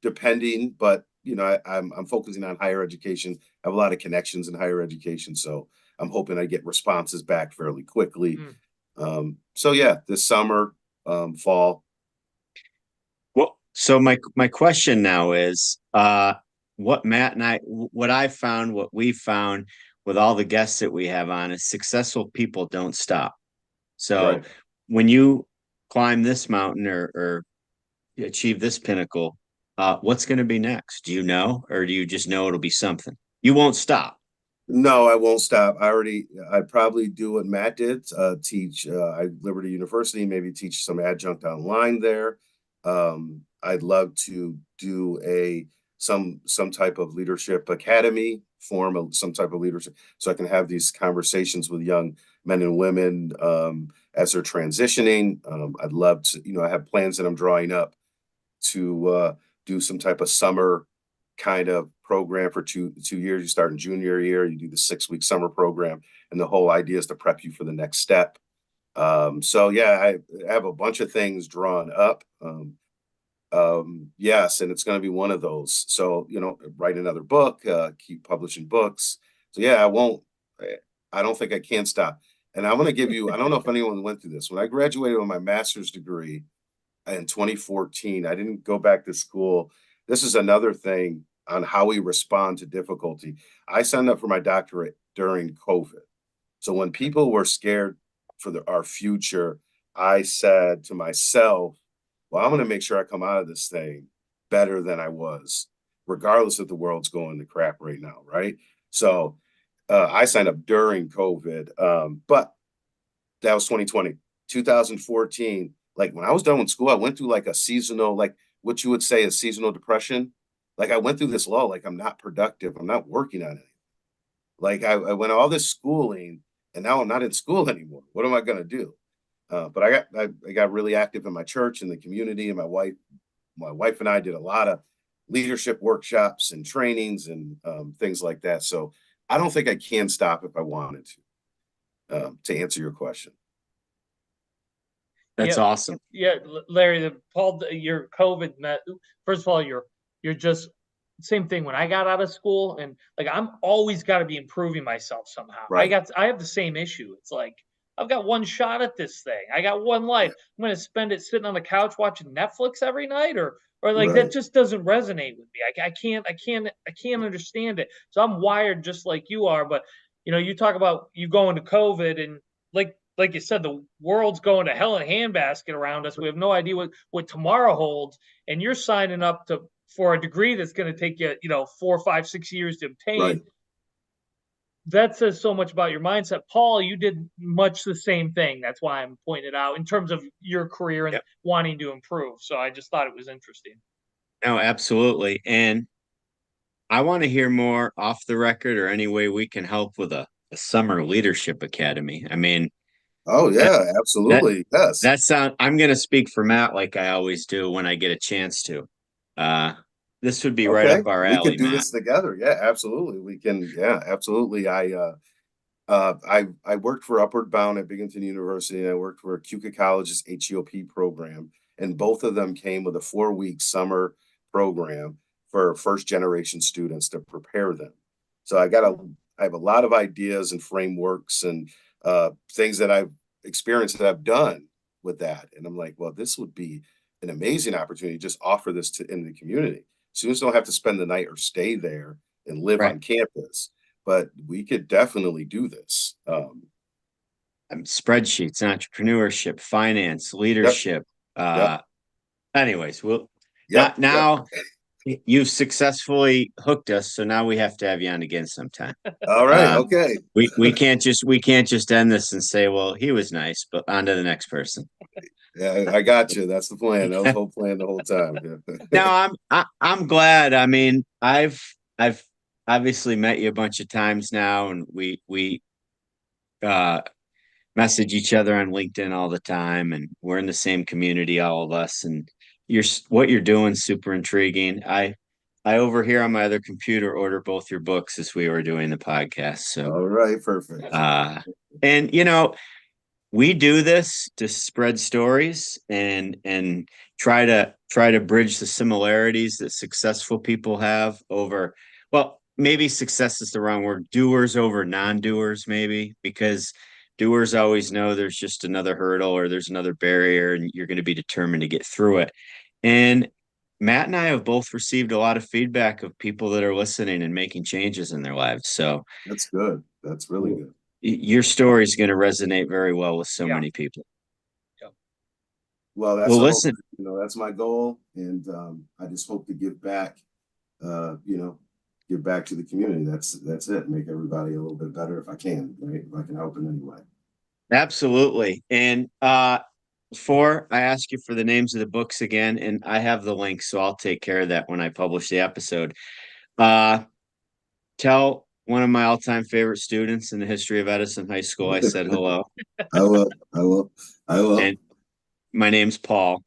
depending, but I'm focusing on higher education. I have a lot of connections in higher education. So I'm hoping I get responses back fairly quickly. So yeah, this summer, fall. Well, so my question now is, what Matt and what we've found with all the guests that we have on is successful people don't stop. So when you climb this mountain or achieve this pinnacle, what's going to be next? Do you know, or do you just know it'll be something? You won't stop. No, I won't stop. I'd probably do what Matt did, teach at Liberty University, maybe teach some adjunct online there. I'd love to do some type of leadership academy, some type of leadership, so I can have these conversations with young men and women as they're transitioning. I'd love to, I have plans that I'm drawing up to do some type of summer kind of program for 2 years. You start in junior year, you do the 6-week summer program, and the whole idea is to prep you for the next step. So yeah, I have a bunch of things drawn up. Yes, and it's going to be one of those. So, write another book, keep publishing books. So yeah, I don't think I can stop. And I'm going to give you, I don't know if anyone went through this. When I graduated with my master's degree in 2014, I didn't go back to school. This is another thing on how we respond to difficulty. I signed up for my doctorate during COVID. So when people were scared for our future, I said to myself, well, I'm going to make sure I come out of this thing better than I was, regardless if the world's going to crap right now, right? So I signed up during COVID, but that was 2020. 2014, like when I was done with school, I went through like a seasonal, like what you would say a seasonal depression. Like I went through this lull, like I'm not productive. I'm not working on anything. Like I went all this schooling and now I'm not in school anymore. What am I going to do? But I got really active in my church and the community, and my wife and I did a lot of leadership workshops and trainings and things like that. So I don't think I can stop if I wanted to answer your question. That's awesome. Yeah, Larry, Paul, your COVID first of all, you're just same thing when I got out of school, and like I'm always got to be improving myself somehow. Right. I have the same issue. It's like I've got one shot at this thing. I got one life. I'm going to spend it sitting on the couch watching Netflix every night, or like that just doesn't resonate with me. I can't understand it. So I'm wired just like you are. But you talk about you going to COVID, and like you said, the world's going to hell in a handbasket around us. We have no idea what tomorrow holds, and you're signing up for a degree that's going to take you, 4, 5, 6 years to obtain. Right. that says so much about your mindset. Paul, you did much the same thing. That's why I'm pointing it out in terms of your career and Yep. wanting to improve. So I just thought it was interesting. No, absolutely. And I want to hear more off the record or any way we can help with a summer leadership academy. I mean, Oh that yeah, that absolutely. Yes. that sound I'm gonna speak for Matt like I always do when I get a chance to. Uh this would be right Okay. up our We could alley, do Matt. this together. Yeah, absolutely. We can. Yeah, absolutely. I worked for Upward Bound at Binghamton University, and I worked for Keuka College's HEOP program, and both of them came with a 4-week summer program for first generation students to prepare them. So I have a lot of ideas and frameworks and things that I've experienced that I've done with that, and I'm like, well, this would be an amazing opportunity to just offer this to in the community. Students don't have to spend the night or stay there and live Right. on campus, but we could definitely do this. Spreadsheets, entrepreneurship, finance, Yep, leadership. yep, Anyways, we'll yep, yep. now you've successfully hooked us, so now we have to have you on again sometime. All right, okay. We can't just end this and say, well, he was nice, but on to the next person. Yeah, I got you. That's the plan. That was the whole plan the whole time. No, I'm glad. I mean, I've obviously met you a bunch of times now, and we uh message each other on LinkedIn all the time, and we're in the same community, all of us. And what you're doing super intriguing. I over here on my other computer order both your books as we were doing the podcast. So All right, perfect. and we do this to spread stories and try to bridge the similarities that successful people have over, well, maybe success is the wrong word, doers over non-doers, maybe, because doers always know there's just another hurdle or there's another barrier and you're going to be determined to get through it. And Matt and I have both received a lot of feedback of people that are listening and making changes in their lives. So That's good. That's really good. your story is going to resonate very well with so Yeah. many people. Well, that's Well, the listen, hope, that's my goal. And I just hope to give back, give back to the community. That's it. Make everybody a little bit better if I can, right? If I can help in any way. absolutely. And before I ask you for the names of the books again, and I have the link, so I'll take care of that when I publish the episode. Tell one of my all-time favorite students in the history of Edison High School I said hello. I will. I will. I will. And my name's Paul.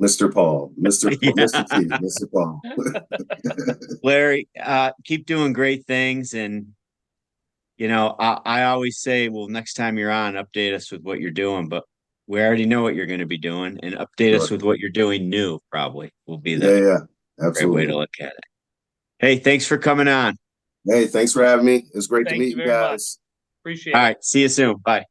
Mr. Paul, Mr. Yeah. Mr. T, Mr. Paul. Larry, keep doing great things. And, I always say, well, next time you're on, update us with what you're doing. But we already know what you're going to be doing. And update us Sure. with what you're doing new, probably, will be Yeah, the yeah, great way absolutely. to look at it. Hey, thanks for coming on. Hey, thanks for having me. It's great to Thank meet you you very much. guys. Appreciate All it. right. See you soon. Bye.